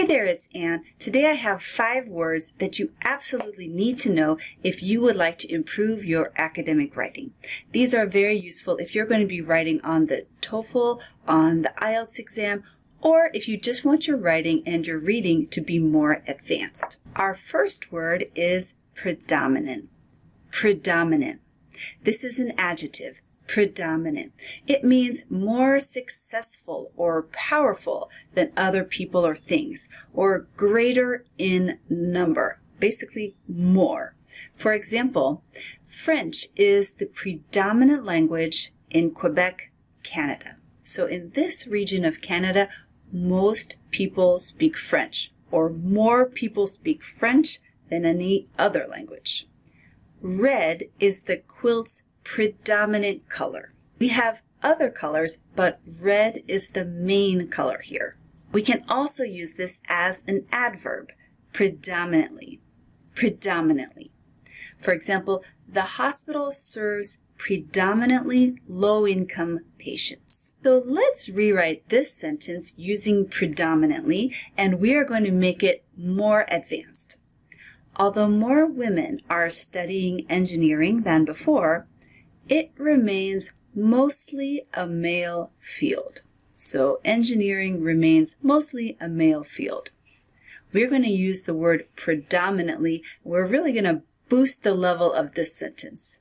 Hey there, it's Anne. Today I have 5 words that you absolutely need to know if you would like to improve your academic writing. These are very useful if you're going to be writing on the TOEFL, on the IELTS exam, or if you just want your writing and your reading to be more advanced. Our first word is predominant. Predominant. This is an adjective. Predominant. It means more successful or powerful than other people or things, or greater in number, basically more. For example, French is the predominant language in Quebec, Canada. So in this region of Canada, most people speak French, or more people speak French than any other language. Red is the quilt's predominant color. We have other colors, but red is the main color here. We can also use this as an adverb, predominantly. Predominantly. For example, the hospital serves predominantly low-income patients. So let's rewrite this sentence using predominantly, and we are going to make it more advanced. Although more women are studying engineering than before, it remains mostly a male field. So engineering remains mostly a male field. We're going to use the word predominantly. We're really going to boost the level of this sentence.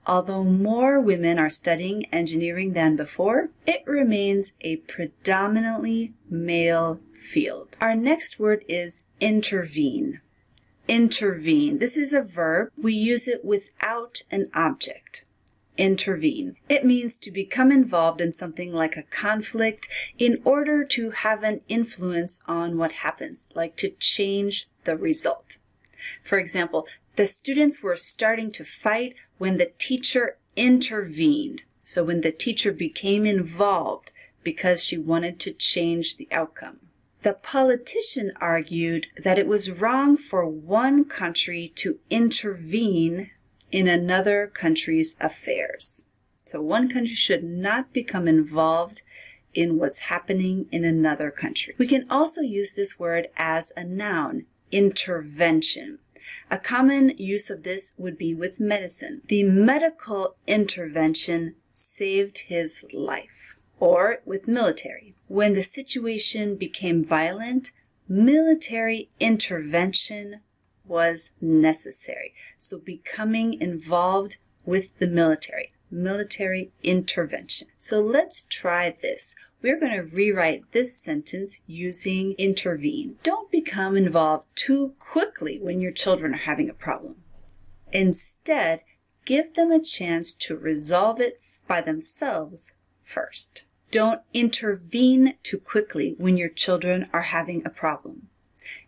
Although more women are studying engineering than before, it remains a predominantly male field. Our next word is intervene. Intervene. This is a verb. We use it without an object. Intervene. It means to become involved in something like a conflict in order to have an influence on what happens, like to change the result. For example, the students were starting to fight when the teacher intervened. So when the teacher became involved because she wanted to change the outcome. The politician argued that it was wrong for one country to intervene in another country's affairs. So one country should not become involved in what's happening in another country. We can also use this word as a noun, intervention. A common use of this would be with medicine. The medical intervention saved his life. Or with military. When the situation became violent, military intervention was necessary. So becoming involved with the military intervention. So let's try this. We're going to rewrite this sentence using intervene. Don't become involved too quickly when your children are having a problem. Instead, give them a chance to resolve it by themselves first. Don't intervene too quickly when your children are having a problem.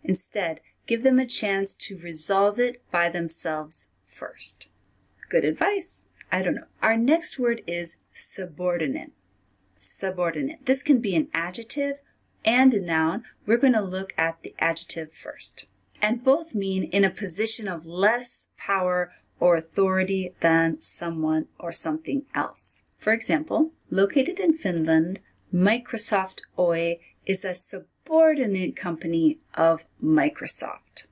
Instead, give them a chance to resolve it by themselves first. Good advice. I don't know. Our next word is subordinate. Subordinate. This can be an adjective and a noun. We're going to look at the adjective first. And both mean in a position of less power or authority than someone or something else. For example, located in Finland, Microsoft Oy is a subordinate company of Microsoft.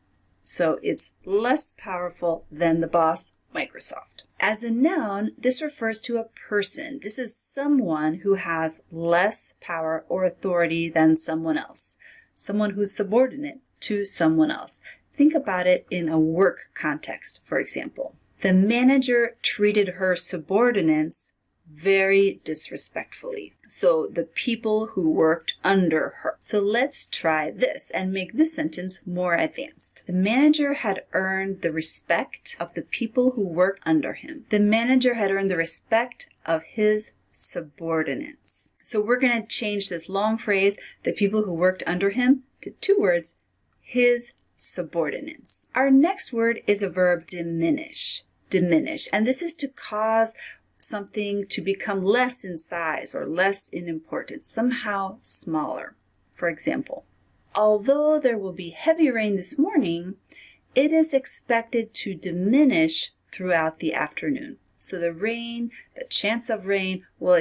So it's less powerful than the boss, Microsoft. As a noun, this refers to a person. This is someone who has less power or authority than someone else. Someone who's subordinate to someone else. Think about it in a work context, for example. The manager treated her subordinates very disrespectfully. So the people who worked under her. So let's try this and make this sentence more advanced. The manager had earned the respect of the people who worked under him. The manager had earned the respect of his subordinates. So we're going to change this long phrase, the people who worked under him, to 2 words, his subordinates. Our next word is a verb diminish. Diminish. And this is to cause something to become less in size or less in importance, somehow smaller. For example, although there will be heavy rain this morning, it is expected to diminish throughout the afternoon. So the chance of rain will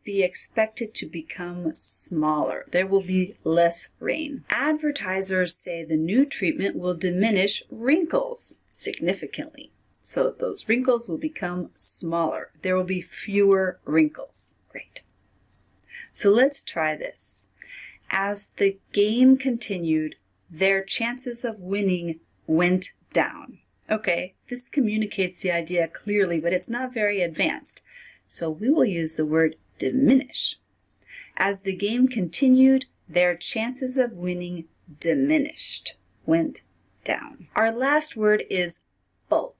be expected to become smaller. There will be less rain. Advertisers say the new treatment will diminish wrinkles significantly. So those wrinkles will become smaller. There will be fewer wrinkles. Great. So let's try this. As the game continued, their chances of winning went down. Okay, this communicates the idea clearly, but it's not very advanced. So we will use the word diminish. As the game continued, their chances of winning diminished, went down. Our last word is bulk.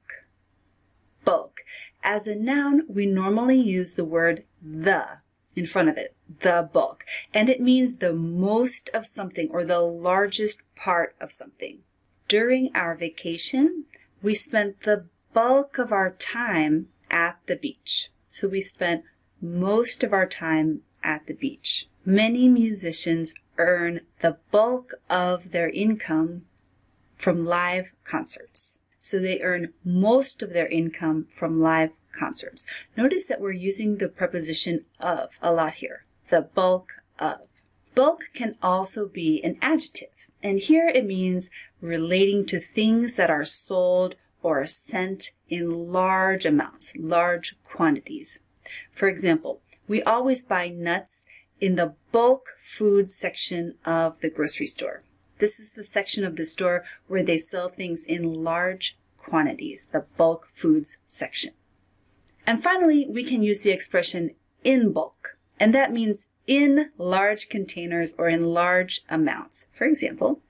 Bulk. As a noun, we normally use the word the in front of it, the bulk. And it means the most of something or the largest part of something. During our vacation, we spent the bulk of our time at the beach. So we spent most of our time at the beach. Many musicians earn the bulk of their income from live concerts. So they earn most of their income from live concerts. Notice that we're using the preposition of a lot here. The bulk of. Bulk can also be an adjective, and here it means relating to things that are sold or sent in large amounts, large quantities. For example, we always buy nuts in the bulk foods section of the grocery store. This is the section of the store where they sell things in large quantities, the bulk foods section. And finally, we can use the expression in bulk, and that means in large containers or in large amounts. For example,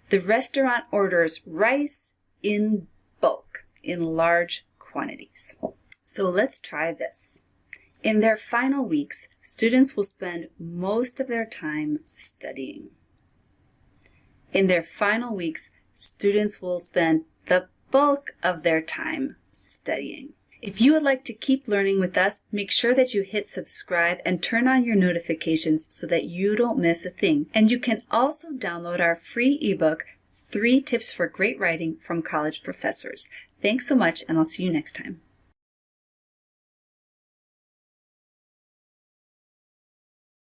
the restaurant orders rice in bulk, in large quantities. So let's try this. In their final weeks, students will spend most of their time studying. In their final weeks, students will spend the bulk of their time studying. If you would like to keep learning with us, make sure that you hit subscribe and turn on your notifications so that you don't miss a thing. And you can also download our free ebook, 3 Tips for Great Writing from College Professors. Thanks so much, and I'll see you next time.